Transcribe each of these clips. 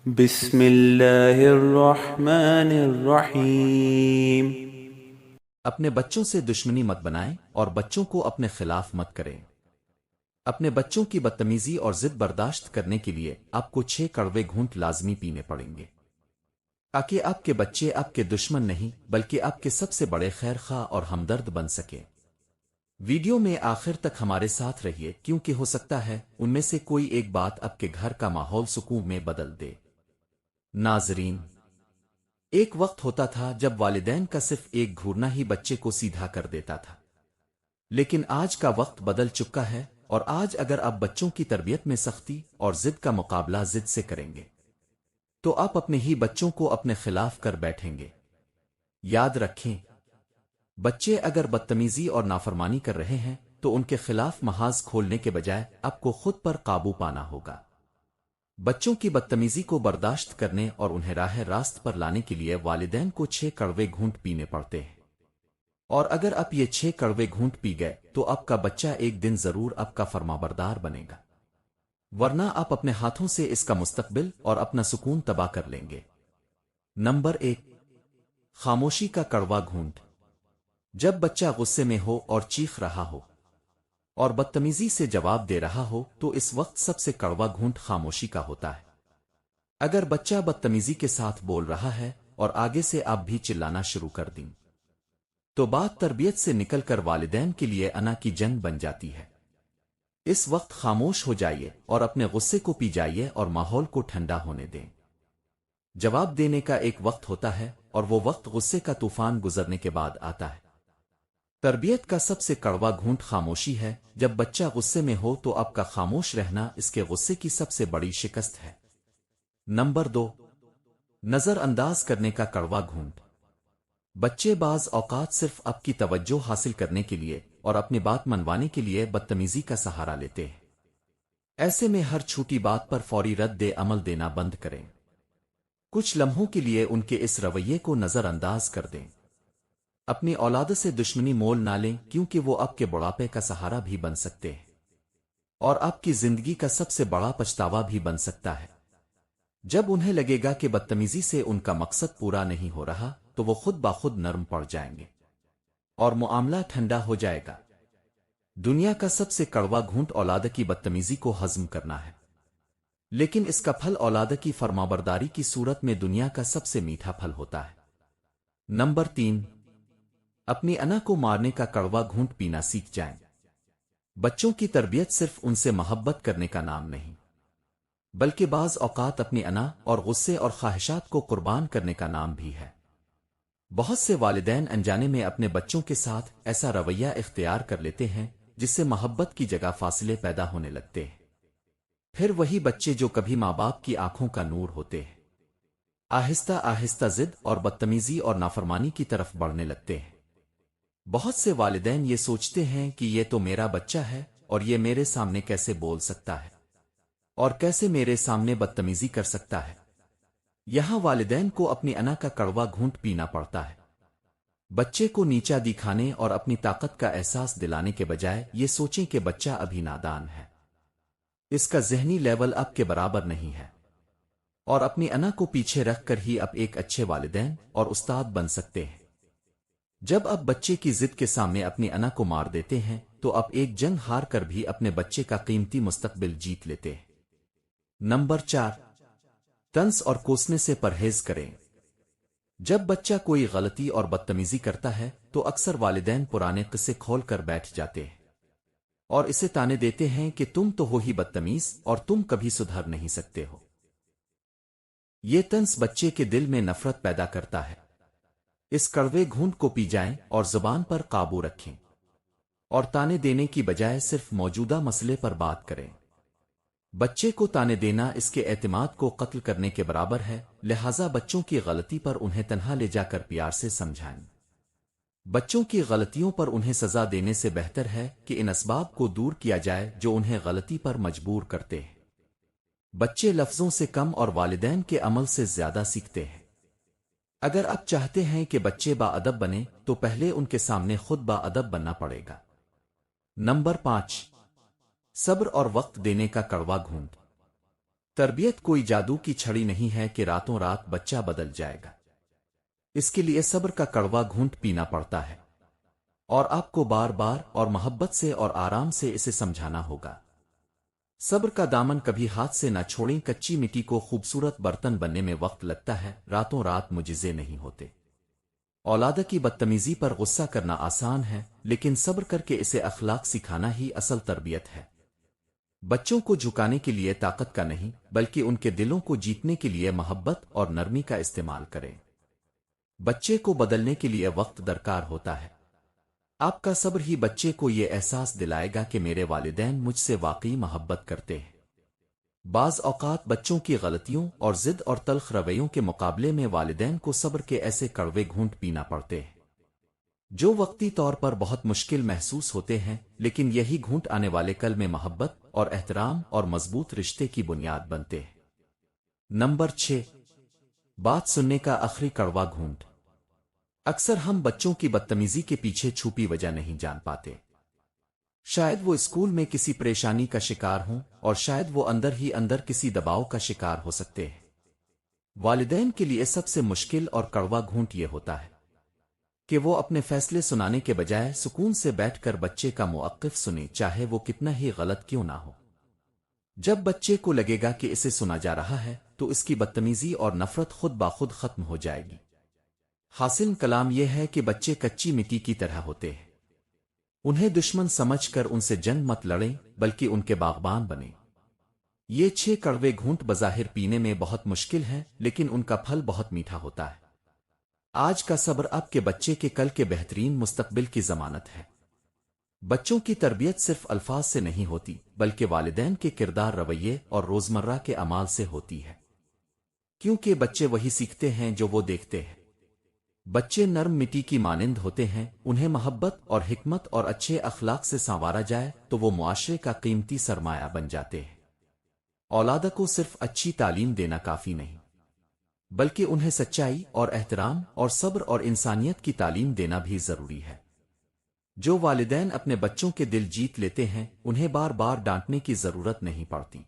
بسم اللہ الرحمن الرحیم۔ اپنے بچوں سے دشمنی مت بنائیں اور بچوں کو اپنے خلاف مت کریں۔ اپنے بچوں کی بدتمیزی اور ضد برداشت کرنے کے لیے آپ کو 6 کڑوے گھونٹ لازمی پینے پڑیں گے، تاکہ آپ کے بچے آپ کے دشمن نہیں بلکہ آپ کے سب سے بڑے خیر خواہ اور ہمدرد بن سکیں۔ ویڈیو میں آخر تک ہمارے ساتھ رہیے، کیونکہ ہو سکتا ہے ان میں سے کوئی ایک بات آپ کے گھر کا ماحول سکون میں بدل دے۔ ناظرین، ایک وقت ہوتا تھا جب والدین کا صرف ایک گھورنا ہی بچے کو سیدھا کر دیتا تھا، لیکن آج کا وقت بدل چکا ہے، اور آج اگر آپ بچوں کی تربیت میں سختی اور ضد کا مقابلہ ضد سے کریں گے تو آپ اپنے ہی بچوں کو اپنے خلاف کر بیٹھیں گے۔ یاد رکھیں، بچے اگر بدتمیزی اور نافرمانی کر رہے ہیں تو ان کے خلاف محاذ کھولنے کے بجائے آپ کو خود پر قابو پانا ہوگا۔ بچوں کی بدتمیزی کو برداشت کرنے اور انہیں راہ راست پر لانے کے لیے والدین کو 6 کڑوے گھونٹ پینے پڑتے ہیں، اور اگر آپ یہ 6 کڑوے گھونٹ پی گئے تو آپ کا بچہ ایک دن ضرور آپ کا فرمانبردار بنے گا، ورنہ آپ اپنے ہاتھوں سے اس کا مستقبل اور اپنا سکون تباہ کر لیں گے۔ نمبر 1، خاموشی کا کڑوا گھونٹ۔ جب بچہ غصے میں ہو اور چیخ رہا ہو اور بدتمیزی سے جواب دے رہا ہو تو اس وقت سب سے کڑوا گھونٹ خاموشی کا ہوتا ہے۔ اگر بچہ بدتمیزی کے ساتھ بول رہا ہے اور آگے سے آپ بھی چلانا شروع کر دیں تو بات تربیت سے نکل کر والدین کے لیے انا کی جنگ بن جاتی ہے۔ اس وقت خاموش ہو جائیے اور اپنے غصے کو پی جائیے اور ماحول کو ٹھنڈا ہونے دیں۔ جواب دینے کا ایک وقت ہوتا ہے اور وہ وقت غصے کا طوفان گزرنے کے بعد آتا ہے۔ تربیت کا سب سے کڑوا گھونٹ خاموشی ہے۔ جب بچہ غصے میں ہو تو آپ کا خاموش رہنا اس کے غصے کی سب سے بڑی شکست ہے۔ نمبر 2، نظر انداز کرنے کا کڑوا گھونٹ۔ بچے بعض اوقات صرف آپ کی توجہ حاصل کرنے کے لیے اور اپنی بات منوانے کے لیے بدتمیزی کا سہارا لیتے ہیں۔ ایسے میں ہر چھوٹی بات پر فوری رد عمل دینا بند کریں۔ کچھ لمحوں کے لیے ان کے اس رویے کو نظر انداز کر دیں۔ اپنی اولاد سے دشمنی مول نہ لیں، کیونکہ وہ آپ کے بڑھاپے کا سہارا بھی بن سکتے ہیں اور آپ کی زندگی کا سب سے بڑا پچھتاوا بھی بن سکتا ہے۔ جب انہیں لگے گا کہ بدتمیزی سے ان کا مقصد پورا نہیں ہو رہا تو وہ خود بخود نرم پڑ جائیں گے اور معاملہ ٹھنڈا ہو جائے گا۔ دنیا کا سب سے کڑوا گھونٹ اولاد کی بدتمیزی کو ہضم کرنا ہے، لیکن اس کا پھل اولاد کی فرمانبرداری کی صورت میں دنیا کا سب سے میٹھا پھل ہوتا ہے۔ نمبر 3، اپنی انا کو مارنے کا کڑوا گھونٹ پینا سیکھ جائیں۔ بچوں کی تربیت صرف ان سے محبت کرنے کا نام نہیں، بلکہ بعض اوقات اپنی انا اور غصے اور خواہشات کو قربان کرنے کا نام بھی ہے۔ بہت سے والدین انجانے میں اپنے بچوں کے ساتھ ایسا رویہ اختیار کر لیتے ہیں جس سے محبت کی جگہ فاصلے پیدا ہونے لگتے ہیں۔ پھر وہی بچے جو کبھی ماں باپ کی آنکھوں کا نور ہوتے ہیں، آہستہ آہستہ ضد اور بدتمیزی اور نافرمانی کی طرف بڑھنے لگتے ہیں۔ بہت سے والدین یہ سوچتے ہیں کہ یہ تو میرا بچہ ہے اور یہ میرے سامنے کیسے بول سکتا ہے اور کیسے میرے سامنے بدتمیزی کر سکتا ہے۔ یہاں والدین کو اپنی انا کا کڑوا گھونٹ پینا پڑتا ہے۔ بچے کو نیچا دکھانے اور اپنی طاقت کا احساس دلانے کے بجائے یہ سوچیں کہ بچہ ابھی نادان ہے، اس کا ذہنی لیول اب کے برابر نہیں ہے، اور اپنی انا کو پیچھے رکھ کر ہی اب ایک اچھے والدین اور استاد بن سکتے ہیں۔ جب آپ بچے کی ضد کے سامنے اپنی انا کو مار دیتے ہیں تو آپ ایک جنگ ہار کر بھی اپنے بچے کا قیمتی مستقبل جیت لیتے ہیں۔ نمبر 4، طنز اور کوسنے سے پرہیز کریں۔ جب بچہ کوئی غلطی اور بدتمیزی کرتا ہے تو اکثر والدین پرانے قصے کھول کر بیٹھ جاتے ہیں اور اسے تانے دیتے ہیں کہ تم تو ہو ہی بدتمیز اور تم کبھی سدھر نہیں سکتے ہو۔ یہ طنز بچے کے دل میں نفرت پیدا کرتا ہے۔ اس کڑوے گھونٹ کو پی جائیں اور زبان پر قابو رکھیں اور تانے دینے کی بجائے صرف موجودہ مسئلے پر بات کریں۔ بچے کو تانے دینا اس کے اعتماد کو قتل کرنے کے برابر ہے، لہذا بچوں کی غلطی پر انہیں تنہا لے جا کر پیار سے سمجھائیں۔ بچوں کی غلطیوں پر انہیں سزا دینے سے بہتر ہے کہ ان اسباب کو دور کیا جائے جو انہیں غلطی پر مجبور کرتے ہیں۔ بچے لفظوں سے کم اور والدین کے عمل سے زیادہ سیکھتے ہیں۔ اگر آپ چاہتے ہیں کہ بچے با ادب بنے تو پہلے ان کے سامنے خود با ادب بننا پڑے گا۔ نمبر 5، صبر اور وقت دینے کا کڑوا گھونٹ۔ تربیت کوئی جادو کی چھڑی نہیں ہے کہ راتوں رات بچہ بدل جائے گا۔ اس کے لیے صبر کا کڑوا گھونٹ پینا پڑتا ہے، اور آپ کو بار بار اور محبت سے اور آرام سے اسے سمجھانا ہوگا۔ صبر کا دامن کبھی ہاتھ سے نہ چھوڑیں، کچی مٹی کو خوبصورت برتن بننے میں وقت لگتا ہے، راتوں رات معجزے نہیں ہوتے۔ اولاد کی بدتمیزی پر غصہ کرنا آسان ہے، لیکن صبر کر کے اسے اخلاق سکھانا ہی اصل تربیت ہے۔ بچوں کو جھکانے کے لیے طاقت کا نہیں، بلکہ ان کے دلوں کو جیتنے کے لیے محبت اور نرمی کا استعمال کریں۔ بچے کو بدلنے کے لیے وقت درکار ہوتا ہے۔ آپ کا صبر ہی بچے کو یہ احساس دلائے گا کہ میرے والدین مجھ سے واقعی محبت کرتے ہیں۔ بعض اوقات بچوں کی غلطیوں اور ضد اور تلخ رویوں کے مقابلے میں والدین کو صبر کے ایسے کڑوے گھونٹ پینا پڑتے ہیں جو وقتی طور پر بہت مشکل محسوس ہوتے ہیں، لیکن یہی گھونٹ آنے والے کل میں محبت اور احترام اور مضبوط رشتے کی بنیاد بنتے ہیں۔ نمبر 6، بات سننے کا آخری کڑوا گھونٹ۔ اکثر ہم بچوں کی بدتمیزی کے پیچھے چھپی وجہ نہیں جان پاتے۔ شاید وہ اسکول میں کسی پریشانی کا شکار ہوں، اور شاید وہ اندر ہی اندر کسی دباؤ کا شکار ہو سکتے ہیں۔ والدین کے لیے سب سے مشکل اور کڑوا گھونٹ یہ ہوتا ہے کہ وہ اپنے فیصلے سنانے کے بجائے سکون سے بیٹھ کر بچے کا موقف سنیں، چاہے وہ کتنا ہی غلط کیوں نہ ہو۔ جب بچے کو لگے گا کہ اسے سنا جا رہا ہے تو اس کی بدتمیزی اور نفرت خود بخود ختم ہو جائے گی۔ حاصل کلام یہ ہے کہ بچے کچی مٹی کی طرح ہوتے ہیں، انہیں دشمن سمجھ کر ان سے جنگ مت لڑیں، بلکہ ان کے باغبان بنیں۔ یہ 6 کڑوے گھونٹ بظاہر پینے میں بہت مشکل ہیں، لیکن ان کا پھل بہت میٹھا ہوتا ہے۔ آج کا صبر آپ کے بچے کے کل کے بہترین مستقبل کی ضمانت ہے۔ بچوں کی تربیت صرف الفاظ سے نہیں ہوتی، بلکہ والدین کے کردار، رویے اور روزمرہ کے اعمال سے ہوتی ہے، کیونکہ بچے وہی سیکھتے ہیں جو وہ دیکھتے ہیں۔ بچے نرم مٹی کی مانند ہوتے ہیں، انہیں محبت اور حکمت اور اچھے اخلاق سے سنوارا جائے تو وہ معاشرے کا قیمتی سرمایہ بن جاتے ہیں۔ اولاد کو صرف اچھی تعلیم دینا کافی نہیں، بلکہ انہیں سچائی اور احترام اور صبر اور انسانیت کی تعلیم دینا بھی ضروری ہے۔ جو والدین اپنے بچوں کے دل جیت لیتے ہیں، انہیں بار بار ڈانٹنے کی ضرورت نہیں پڑتی،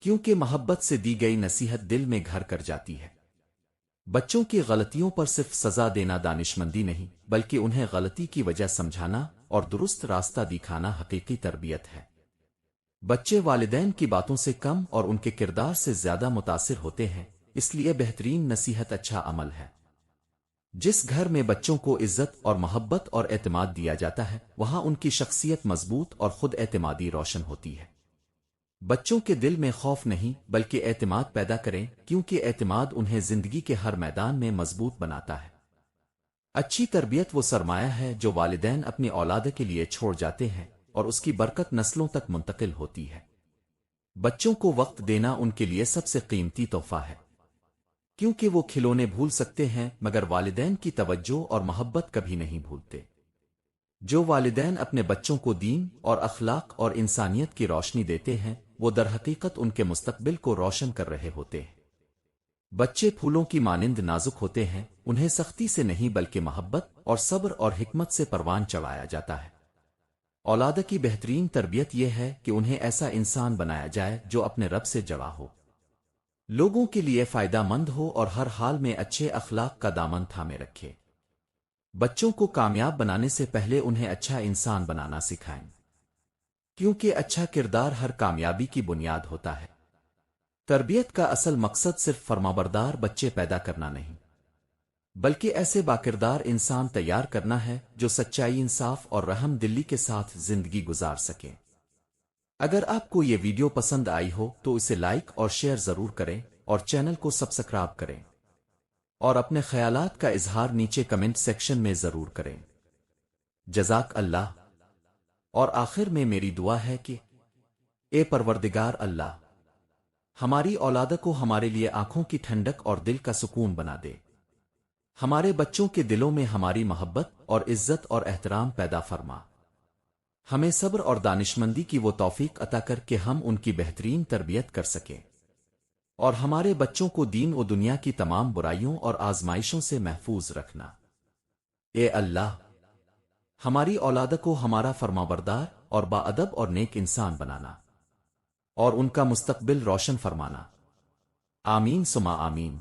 کیونکہ محبت سے دی گئی نصیحت دل میں گھر کر جاتی ہے۔ بچوں کی غلطیوں پر صرف سزا دینا دانشمندی نہیں، بلکہ انہیں غلطی کی وجہ سمجھانا اور درست راستہ دکھانا حقیقی تربیت ہے۔ بچے والدین کی باتوں سے کم اور ان کے کردار سے زیادہ متاثر ہوتے ہیں، اس لیے بہترین نصیحت اچھا عمل ہے۔ جس گھر میں بچوں کو عزت اور محبت اور اعتماد دیا جاتا ہے، وہاں ان کی شخصیت مضبوط اور خود اعتمادی روشن ہوتی ہے۔ بچوں کے دل میں خوف نہیں بلکہ اعتماد پیدا کریں، کیونکہ اعتماد انہیں زندگی کے ہر میدان میں مضبوط بناتا ہے۔ اچھی تربیت وہ سرمایہ ہے جو والدین اپنی اولاد کے لیے چھوڑ جاتے ہیں، اور اس کی برکت نسلوں تک منتقل ہوتی ہے۔ بچوں کو وقت دینا ان کے لیے سب سے قیمتی تحفہ ہے، کیونکہ وہ کھلونے بھول سکتے ہیں مگر والدین کی توجہ اور محبت کبھی نہیں بھولتے۔ جو والدین اپنے بچوں کو دین اور اخلاق اور انسانیت کی روشنی دیتے ہیں، وہ درحقیقت ان کے مستقبل کو روشن کر رہے ہوتے ہیں۔ بچے پھولوں کی مانند نازک ہوتے ہیں، انہیں سختی سے نہیں بلکہ محبت اور صبر اور حکمت سے پروان چڑھایا جاتا ہے۔ اولاد کی بہترین تربیت یہ ہے کہ انہیں ایسا انسان بنایا جائے جو اپنے رب سے جڑا ہو، لوگوں کے لیے فائدہ مند ہو اور ہر حال میں اچھے اخلاق کا دامن تھامے رکھے۔ بچوں کو کامیاب بنانے سے پہلے انہیں اچھا انسان بنانا سکھائیں، کیونکہ اچھا کردار ہر کامیابی کی بنیاد ہوتا ہے۔ تربیت کا اصل مقصد صرف فرمانبردار بچے پیدا کرنا نہیں، بلکہ ایسے باکردار انسان تیار کرنا ہے جو سچائی، انصاف اور رحم دلی کے ساتھ زندگی گزار سکیں۔ اگر آپ کو یہ ویڈیو پسند آئی ہو تو اسے لائک اور شیئر ضرور کریں، اور چینل کو سبسکرائب کریں، اور اپنے خیالات کا اظہار نیچے کمنٹ سیکشن میں ضرور کریں۔ جزاک اللہ۔ اور آخر میں میری دعا ہے کہ اے پروردگار اللہ، ہماری اولاد کو ہمارے لیے آنکھوں کی ٹھنڈک اور دل کا سکون بنا دے۔ ہمارے بچوں کے دلوں میں ہماری محبت اور عزت اور احترام پیدا فرما۔ ہمیں صبر اور دانشمندی کی وہ توفیق عطا کر کہ ہم ان کی بہترین تربیت کر سکیں، اور ہمارے بچوں کو دین و دنیا کی تمام برائیوں اور آزمائشوں سے محفوظ رکھنا۔ اے اللہ، ہماری اولاد کو ہمارا فرمانبردار اور باادب اور نیک انسان بنانا۔ اور ان کا مستقبل روشن فرمانا۔ آمین سما آمین۔